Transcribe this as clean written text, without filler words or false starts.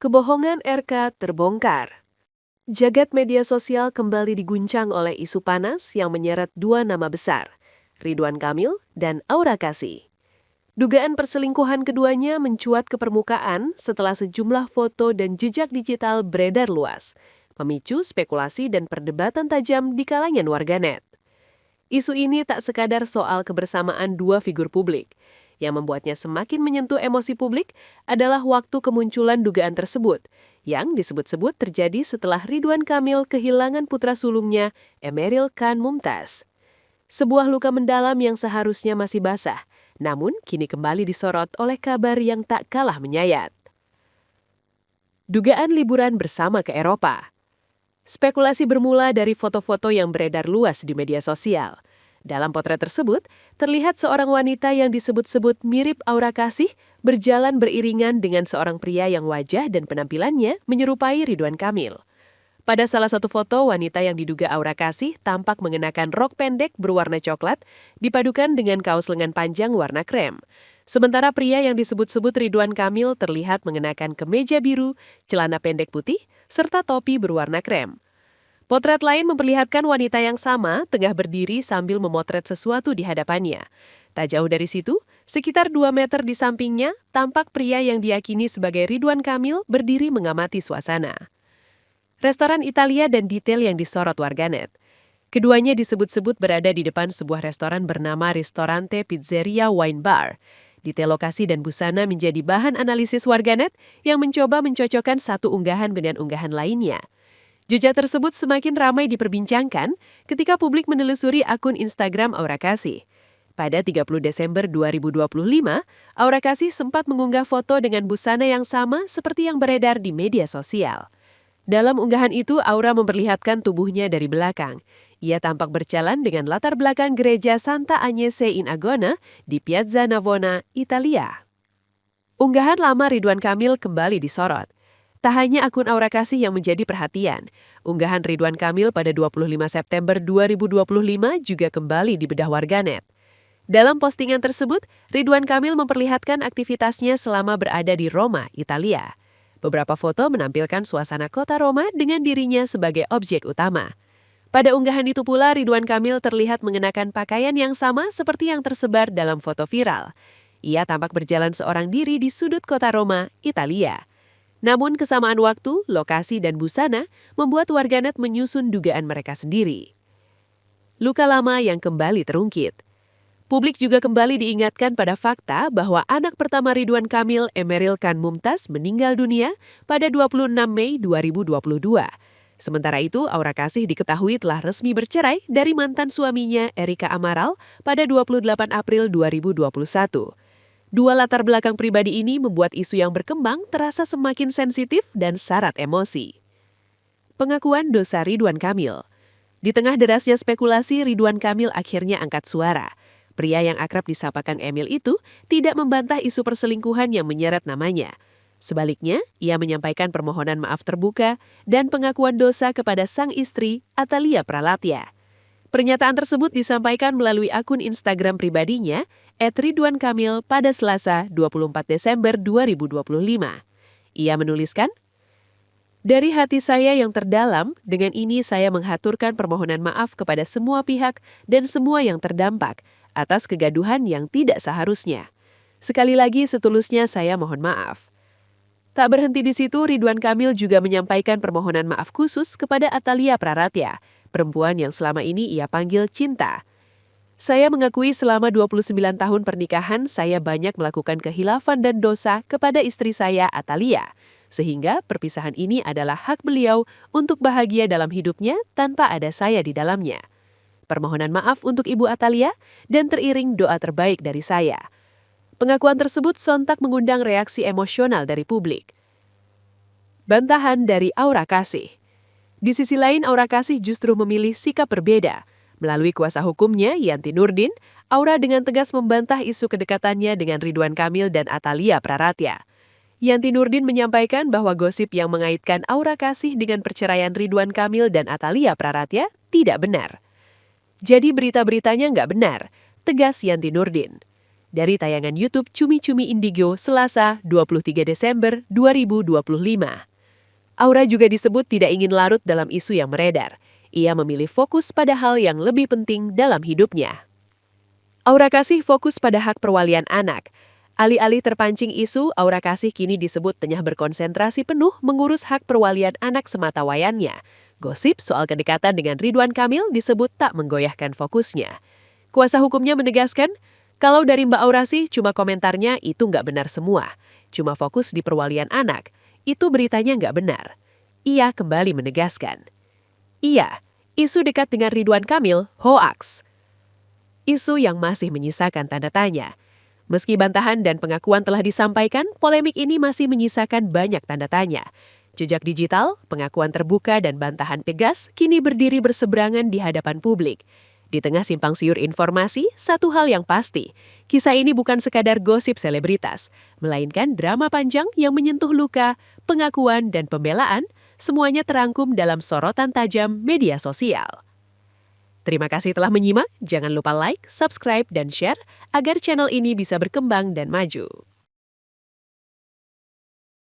Kebohongan RK terbongkar. Jagat media sosial kembali diguncang oleh isu panas yang menyeret dua nama besar, Ridwan Kamil dan Aura Kasih. Dugaan perselingkuhan keduanya mencuat ke permukaan setelah sejumlah foto dan jejak digital beredar luas, memicu spekulasi dan perdebatan tajam di kalangan warganet. Isu ini tak sekadar soal kebersamaan dua figur publik. Yang membuatnya semakin menyentuh emosi publik adalah waktu kemunculan dugaan tersebut, yang disebut-sebut terjadi setelah Ridwan Kamil kehilangan putra sulungnya, Emeril Khan Mumtaz. Sebuah luka mendalam yang seharusnya masih basah, namun kini kembali disorot oleh kabar yang tak kalah menyayat. Dugaan liburan bersama ke Eropa. Spekulasi bermula dari foto-foto yang beredar luas di media sosial. Dalam potret tersebut, terlihat seorang wanita yang disebut-sebut mirip Aura Kasih berjalan beriringan dengan seorang pria yang wajah dan penampilannya menyerupai Ridwan Kamil. Pada salah satu foto, wanita yang diduga Aura Kasih tampak mengenakan rok pendek berwarna coklat dipadukan dengan kaos lengan panjang warna krem. Sementara pria yang disebut-sebut Ridwan Kamil terlihat mengenakan kemeja biru, celana pendek putih, serta topi berwarna krem. Potret lain memperlihatkan wanita yang sama tengah berdiri sambil memotret sesuatu di hadapannya. Tak jauh dari situ, sekitar 2 meter di sampingnya, tampak pria yang diyakini sebagai Ridwan Kamil berdiri mengamati suasana. Restoran Italia dan detail yang disorot warganet. Keduanya disebut-sebut berada di depan sebuah restoran bernama Ristorante Pizzeria Wine Bar. Detail lokasi dan busana menjadi bahan analisis warganet yang mencoba mencocokkan satu unggahan dengan unggahan lainnya. Jejak tersebut semakin ramai diperbincangkan ketika publik menelusuri akun Instagram Aura Kasih. Pada 30 Desember 2025, Aura Kasih sempat mengunggah foto dengan busana yang sama seperti yang beredar di media sosial. Dalam unggahan itu, Aura memperlihatkan tubuhnya dari belakang. Ia tampak berjalan dengan latar belakang gereja Santa Agnese in Agona di Piazza Navona, Italia. Unggahan lama Ridwan Kamil kembali disorot. Tak hanya akun Aura Kasih yang menjadi perhatian, unggahan Ridwan Kamil pada 25 September 2025 juga kembali dibedah warganet. Dalam postingan tersebut, Ridwan Kamil memperlihatkan aktivitasnya selama berada di Roma, Italia. Beberapa foto menampilkan suasana kota Roma dengan dirinya sebagai objek utama. Pada unggahan itu pula, Ridwan Kamil terlihat mengenakan pakaian yang sama seperti yang tersebar dalam foto viral. Ia tampak berjalan seorang diri di sudut kota Roma, Italia. Namun kesamaan waktu, lokasi dan busana membuat warganet menyusun dugaan mereka sendiri. Luka lama yang kembali terungkit. Publik juga kembali diingatkan pada fakta bahwa anak pertama Ridwan Kamil, Emeril Khan Mumtaz, meninggal dunia pada 26 Mei 2022. Sementara itu, Aura Kasih diketahui telah resmi bercerai dari mantan suaminya Erika Amaral pada 28 April 2021. Dua latar belakang pribadi ini membuat isu yang berkembang terasa semakin sensitif dan syarat emosi. Pengakuan dosa Ridwan Kamil. Di tengah derasnya spekulasi, Ridwan Kamil akhirnya angkat suara. Pria yang akrab disapa Kang Emil itu tidak membantah isu perselingkuhan yang menyeret namanya. Sebaliknya, ia menyampaikan permohonan maaf terbuka dan pengakuan dosa kepada sang istri, Atalia Pralatya. Pernyataan tersebut disampaikan melalui akun Instagram pribadinya, @ridwankamil pada Selasa 24 Desember 2025. Ia menuliskan, "Dari hati saya yang terdalam, dengan ini saya menghaturkan permohonan maaf kepada semua pihak dan semua yang terdampak atas kegaduhan yang tidak seharusnya. Sekali lagi setulusnya saya mohon maaf." Tak berhenti di situ, Ridwan Kamil juga menyampaikan permohonan maaf khusus kepada Atalia Praratya, perempuan yang selama ini ia panggil Cinta. "Saya mengakui selama 29 tahun pernikahan saya banyak melakukan khilafan dan dosa kepada istri saya Atalia, sehingga perpisahan ini adalah hak beliau untuk bahagia dalam hidupnya tanpa ada saya di dalamnya. Permohonan maaf untuk Ibu Atalia dan teriring doa terbaik dari saya." Pengakuan tersebut sontak mengundang reaksi emosional dari publik. Bantahan dari Aura Kasih. Di sisi lain, Aura Kasih justru memilih sikap berbeda. Melalui kuasa hukumnya, Yanti Nurdin, Aura dengan tegas membantah isu kedekatannya dengan Ridwan Kamil dan Atalia Praratya. Yanti Nurdin menyampaikan bahwa gosip yang mengaitkan Aura Kasih dengan perceraian Ridwan Kamil dan Atalia Praratya tidak benar. Jadi berita-beritanya nggak benar, tegas Yanti Nurdin. dari tayangan YouTube Cumi-Cumi Indigo Selasa 23 Desember 2025. Aura juga disebut tidak ingin larut dalam isu yang beredar. Ia memilih fokus pada hal yang lebih penting dalam hidupnya. Aura Kasih fokus pada hak perwalian anak. Alih-alih terpancing isu, Aura Kasih kini disebut tengah berkonsentrasi penuh mengurus hak perwalian anak sematawayannya. Gosip soal kedekatan dengan Ridwan Kamil disebut tak menggoyahkan fokusnya. Kuasa hukumnya menegaskan, kalau dari Mbak Aura sih cuma komentarnya itu nggak benar semua. Cuma fokus di perwalian anak. Itu beritanya nggak benar. Ia kembali menegaskan. Iya, isu dekat dengan Ridwan Kamil hoaks. Isu yang masih menyisakan tanda tanya. Meski bantahan dan pengakuan telah disampaikan, polemik ini masih menyisakan banyak tanda tanya. Jejak digital, pengakuan terbuka dan bantahan tegas kini berdiri berseberangan di hadapan publik. Di tengah simpang siur informasi, satu hal yang pasti, kisah ini bukan sekadar gosip selebritas, melainkan drama panjang yang menyentuh luka, pengakuan, dan pembelaan, semuanya terangkum dalam sorotan tajam media sosial. Terima kasih telah menyimak, jangan lupa like, subscribe, dan share agar channel ini bisa berkembang dan maju.